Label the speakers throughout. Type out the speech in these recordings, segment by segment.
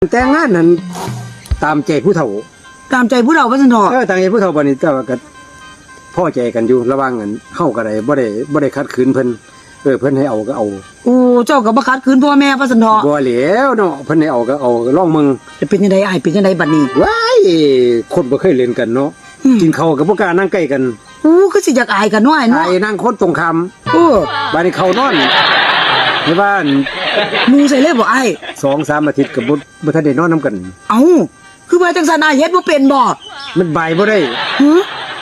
Speaker 1: แต่งงานนั้นตามใจผู้เฒ่า
Speaker 2: ตามใจผู้เฒ่าว่าซั่นเถาะ
Speaker 1: ตามใจผู้เฒ่าบัดนี้แต่ว่าก็พอใจกันอยู่ระหว่างกันเฮาก็ได้บ่ได้ขัดขืนเพิ่นเพิ่นให้เอาก็เอา
Speaker 2: โอ้เจ้าก็บ่ขัดขืนพ่อแม่ว่าซั่นเถาะ
Speaker 1: บ่แล้วเนาะเพิ่นให้เอาก็เอาลองมึง
Speaker 2: จะเป็นจังได๋อ้ายเป็นจังไดบัดนี้
Speaker 1: ว้ายคนบ่เคยเล่นกันเนาะกินข้าวก็บ่กล้านั่งใกล้กัน
Speaker 2: คือสิอยากอายกันเนาะอ้ายเนาะ
Speaker 1: อายนั่งคนตรงข้ามบัดนี้เขานอนในบ้าน
Speaker 2: นูใส่เลยบ่อ้าย
Speaker 1: 2-3 อาทิตย์ก็บ่ทันได้นอนนํกัน
Speaker 2: เอ้าคือว่าจังซั่นอ้ายเฮ็ดบ่เป็นบ่
Speaker 1: มันบ่ายบ่ได้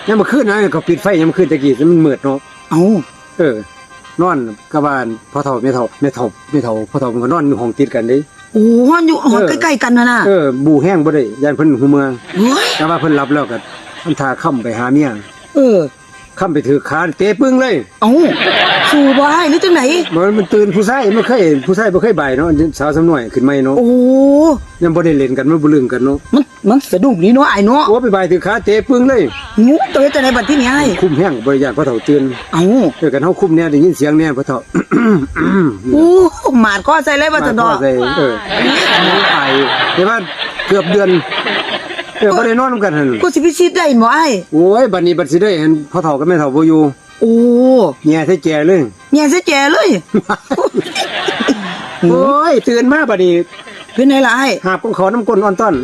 Speaker 1: ยามมื้อคืนนะก็ปิดไฟยามมื้อคืนตะกี้มันมืดเนาะ
Speaker 2: เอ้
Speaker 1: านอนกับบ้านพ่อเฒ่าแม่เฒ่าพ่อเฒ่ามันก็นอนอยู่ห้องติดกันเด้
Speaker 2: โอ้ฮ้อนอยู่ฮ้อนใกล้ๆกันน่ะ
Speaker 1: บูแห้งบ่ได้ย่านเพิ่นหูเมือง
Speaker 2: โอ้ย
Speaker 1: แต่ว่าเพิ่นรับแล้วก็ทำท่าค้ำไปหาเมียค้ำไปถือขาเตะปึ้งเลย
Speaker 2: เอ้าสู้บ่อ้ายหรือจังได๋
Speaker 1: มันตื่นผู้ชายมันเคยผู้ชายบ่เคยบ่ายเนาะสาวสำน้อยขึ้นใหม่เนาะ
Speaker 2: โอ้
Speaker 1: ยังบ่ได้เล่นกันมันบ่ลืมกันเนาะ
Speaker 2: มันสะดุ้งนี่เนาะอ้ายเนาะ
Speaker 1: โอ้ไปบ่ายถือขาเตะปึ้งเลย
Speaker 2: งูตัวเฮ็ดจังได๋บัดทีนี้อ้าย
Speaker 1: คุ้มแห้งบ่ได้ย่านพ่อเฒ่าตื่น
Speaker 2: เอ้า
Speaker 1: กันเฮาคุ้มแน่ได้ยินเสียงแน่พ่อเฒ่า
Speaker 2: โอ้หมาดคอใส่เลยว่าซั่นเนาะ
Speaker 1: ไอแต่ว่าเกือบเดือนบ่ได้นอนนำกันหั่น
Speaker 2: กูสิพิชิตได้บ่อ้าย
Speaker 1: โอ้ยบัดนี้บัดสิได้เห็นพ่อเฒ่ากับแม่เฒ่าบ่อยู่
Speaker 2: โอ้
Speaker 1: แย่ใส่แจเลย
Speaker 2: แย่ใส่แจเลย
Speaker 1: โอ้ยตื่นมาบัดนี้
Speaker 2: เป็นไงล่ะไอ้
Speaker 1: หาบของเขาน้ำก้นอ่อนต้อน